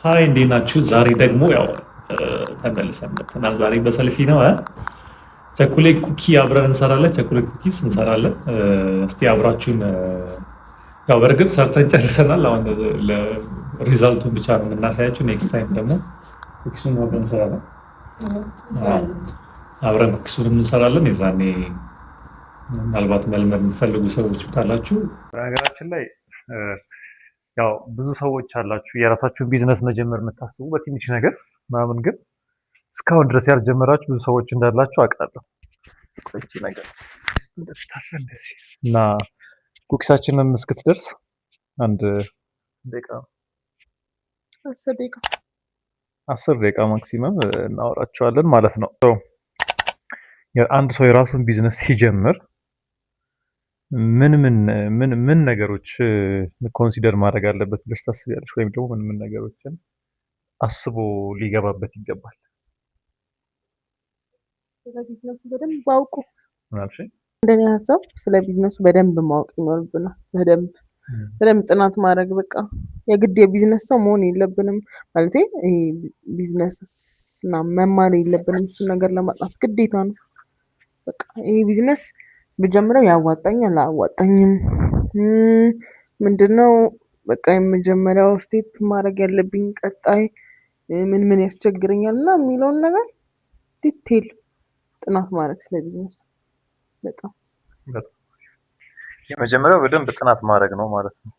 ሀይ እንዴት ናችሁ? ዛሬ ደግሞ ያው ተመልሰን መጥተናል። ዛሬ በሰልፊ ነው ቸኮሌት ኩኪ አብረን እንሰራለን። ቸኮሌት ኩኪስ እንሰራለን። እስቲ አብራችሁን ያው በእርግጥ ሰርተን ጨርሰናል። አሁን ሪዛልቱን ብቻ ነው የምናሳያችሁ። ኔክስት ታይም ደግሞ ኩኪሱን አብረን እንሰራለን። አብረን ኩኪሱን እንሰራለን። የዛኔ ምናልባት መልመድ የምትፈልጉ ሰዎች ካላችሁ በነገራችን ላይ ያው ብዙ ሰዎች አላችሁ የራሳችሁን ቢዝነስ መጀመር የምታስቡ በትንሽ ነገር ምናምን፣ ግን እስካሁን ድረስ ያልጀመራችሁ ብዙ ሰዎች እንዳላችሁ አውቃለሁ። ቆይቼ ነገር እና ኩኪሳችንን እስክትደርስ አንድ ደቂቃ 10 ደቂቃ ማክሲመም እናወራቸዋለን ማለት ነው። አንድ ሰው የራሱን ቢዝነስ ሲጀምር ምን ነገሮች ኮንሲደር ማድረግ አለበት ብለሽ ታስቢያለሽ? ወይም ደግሞ ምን ነገሮችን አስቦ ሊገባበት ይገባል? ስለ ቢዝነሱ በደንብ አውቁ ማለት ነው። እንደኔ ሀሳብ ስለ ቢዝነሱ በደንብ ማወቅ ይኖርብናል። በደንብ ጥናት ማድረግ፣ በቃ የግድ የቢዝነስ ሰው መሆን የለብንም ማለት ይሄ ቢዝነስ እና መማር የለብንም። እሱን ነገር ለማጥናት ግዴታ ነው። በቃ ይሄ ቢዝነስ ብጀምረው ያዋጣኛል አያዋጣኝም፣ ምንድነው በቃ የመጀመሪያው ስቴፕ ማድረግ ያለብኝ፣ ቀጣይ ምን ያስቸግረኛል እና የሚለውን ነገር ዲቴል ጥናት ማድረግ ስለ ቢዝነስ በጣም የመጀመሪያው በደንብ ጥናት ማድረግ ነው ማለት ነው።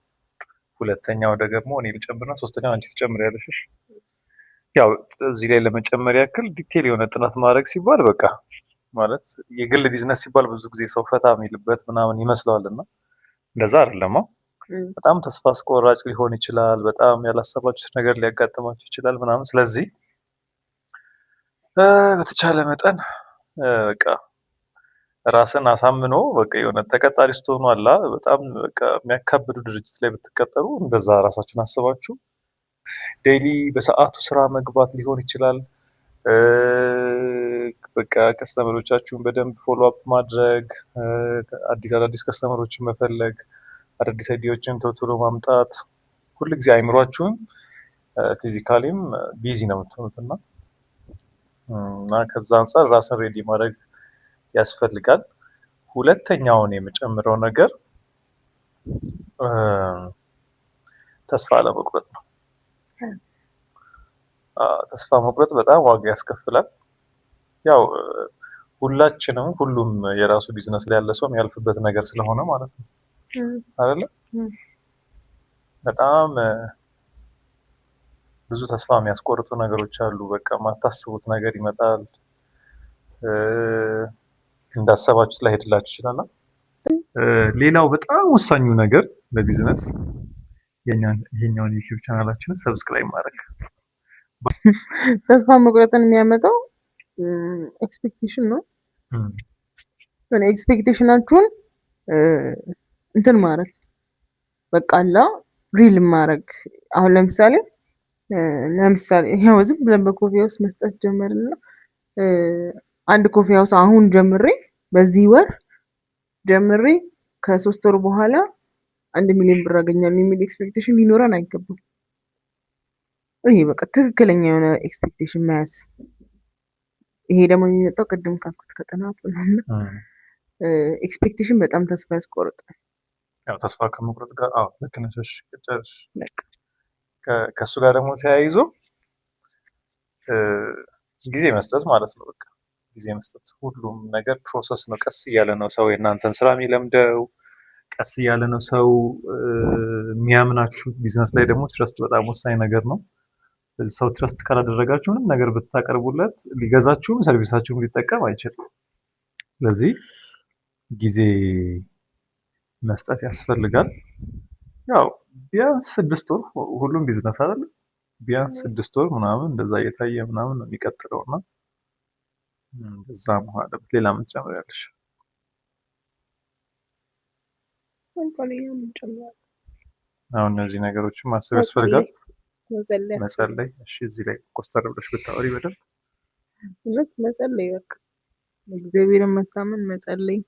ሁለተኛው ደግሞ እኔ ልጨምርና ሶስተኛው አንቺ ትጨምሪያለሽ። ያው እዚህ ላይ ለመጨመር ያክል ዲቴል የሆነ ጥናት ማድረግ ሲባል በቃ ማለት የግል ቢዝነስ ሲባል ብዙ ጊዜ ሰው ፈታ የሚልበት ምናምን ይመስለዋልና እንደዛ አይደለም። በጣም ተስፋ አስቆራጭ ሊሆን ይችላል። በጣም ያላሰባችሁት ነገር ሊያጋጥማችሁ ይችላል ምናምን። ስለዚህ በተቻለ መጠን በቃ ራስን አሳምኖ በቃ የሆነ ተቀጣሪ ስትሆኑ አላ በጣም በቃ የሚያካብዱ ድርጅት ላይ ብትቀጠሩ እንደዛ ራሳችሁን አስባችሁ ዴይሊ በሰዓቱ ስራ መግባት ሊሆን ይችላል። በቃ ከስተመሮቻችሁን በደንብ ፎሎ አፕ ማድረግ፣ አዳዲስ ከስተመሮችን መፈለግ፣ አዳዲስ አይዲያዎችን ቶሎ ማምጣት፣ ሁልጊዜ አይምሯችሁን ፊዚካሊም ቢዚ ነው የምትሆኑት እና ከዛ አንጻር ራስን ሬዲ ማድረግ ያስፈልጋል። ሁለተኛውን የምጨምረው ነገር ተስፋ አለመቁረጥ ነው። ተስፋ መቁረጥ በጣም ዋጋ ያስከፍላል። ያው ሁላችንም ሁሉም የራሱ ቢዝነስ ላይ ያለ ሰው የሚያልፍበት ነገር ስለሆነ ማለት ነው አይደለ? በጣም ብዙ ተስፋ የሚያስቆርጡ ነገሮች አሉ። በቃ ማታስቡት ነገር ይመጣል። እንዳሰባችሁት ላይሄድላችሁ ይችላል። ሌላው በጣም ወሳኙ ነገር ለቢዝነስ ይሄኛውን ዩቲዩብ ቻናላችንን ሰብስክራይብ ማድረግ። ተስፋ መቁረጥን የሚያመጣው ኤክስፔክቴሽን ነው። ኤክስፔክቴሽናችሁን እንትን ማድረግ በቃ አላ ሪል ማድረግ። አሁን ለምሳሌ ይሄው ዝም ብለን በኮፊ ሃውስ መስጠት ጀመርና አንድ ኮፊ ሃውስ አሁን ጀምሬ በዚህ ወር ጀምሬ ከ3 ወር በኋላ 1 ሚሊዮን ብር አገኛለሁ የሚል ኤክስፔክቴሽን ሊኖረን አይገባም። ይሄ በቃ ትክክለኛ የሆነ ኤክስፔክቴሽን መያዝ። ይሄ ደግሞ የሚመጣው ቅድም ካልኩት ከጥናቱ ነው። ኤክስፔክቴሽን በጣም ተስፋ ያስቆርጣል። ያው ተስፋ ከመቁረጥ ጋር ልክ ነሽ። ከእሱ ጋር ደግሞ ተያይዞ ጊዜ መስጠት ማለት ነው። በቃ ጊዜ መስጠት። ሁሉም ነገር ፕሮሰስ ነው። ቀስ እያለ ነው ሰው የእናንተን ስራ የሚለምደው። ቀስ እያለ ነው ሰው የሚያምናችሁ። ቢዝነስ ላይ ደግሞ ትረስት በጣም ወሳኝ ነገር ነው። ሰው ትረስት ካላደረጋችሁ ምንም ነገር ብታቀርቡለት ሊገዛችሁም ሰርቪሳችሁም ሊጠቀም አይችልም። ስለዚህ ጊዜ መስጠት ያስፈልጋል። ያው ቢያንስ 6 ወር ሁሉም ቢዝነስ አይደል? ቢያንስ 6 ወር ምናምን እንደዛ እየታየ ምናምን ነው የሚቀጥለውና እንደዛ መሆን አለበት። ሌላ ምን ትጨምሪያለሽ? አሁን እነዚህ ነገሮችን ማሰብ ያስፈልጋል። መጸለይ። እሺ፣ እዚህ ላይ ኮስተር ብለሽ ብታወሪ በደንብ መጸለይ፣ በቃ እግዚአብሔርን መታመን፣ መጸለይ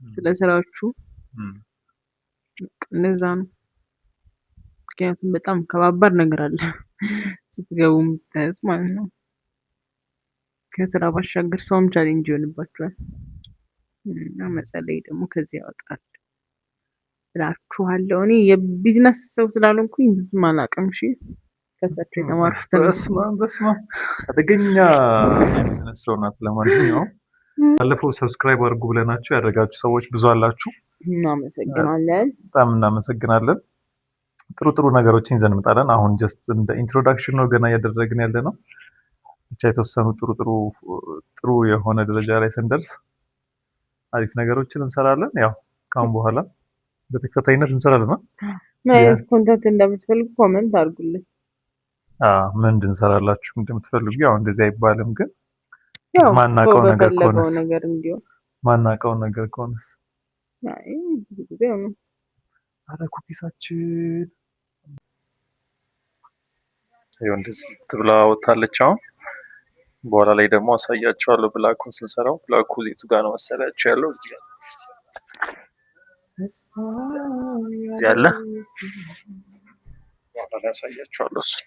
ስለ ስራዎቹ እንደዛ ነው። ምክንያቱም በጣም ከባባድ ነገር አለ። ስትገቡ የምታዩት ማለት ነው። ከስራ ባሻገር ሰውም ቻሌንጅ ይሆንባችኋል እና መጸለይ ደግሞ ከዚህ ያወጣል እላችኋለሁ። እኔ የቢዝነስ ሰው ስላልሆንኩኝ ብዙም አላውቅም። እሺ ከሳቸው የተማርኩትን በስመ አብ አደገኛ የቢዝነስ ሰው ናት። ለማንኛውም ባለፈው ሰብስክራይብ አድርጉ ብለናችሁ ያደረጋችሁ ሰዎች ብዙ አላችሁ። እናመሰግናለን። በጣም እናመሰግናለን። ጥሩ ጥሩ ነገሮችን ይዘን እንመጣለን። አሁን ጀስት እንደ ኢንትሮዳክሽን ነው ገና እያደረግን ያለ ነው። ብቻ የተወሰኑ ጥሩ የሆነ ደረጃ ላይ ስንደርስ አሪፍ ነገሮችን እንሰራለን። ያው ካሁን በኋላ በተከታታይነት እንሰራለን። ምን አይነት ኮንተንት እንደምትፈልጉ ኮሜንት አድርጉልን። ምን እንድንሰራላችሁ እንደምትፈልጉ ያው እንደዚህ አይባልም፣ ግን ያው ማናውቀው ነገር ከሆነስ ነገር እንዲሆን ማናውቀው ነገር ከሆነስ አይ ብዙ ጊዜ ነው። አረ ኩኪሳችን ይሁን እንደዚህ ትብላ ወጣለች። አሁን በኋላ ላይ ደግሞ አሳያቸዋለሁ። ብላኩን ስንሰራው ብላኩ ሌቱ ጋር ነው መሰላችሁ ያለው እዚህ ያለ በኋላ ላይ አሳያቸዋለሁ እሱን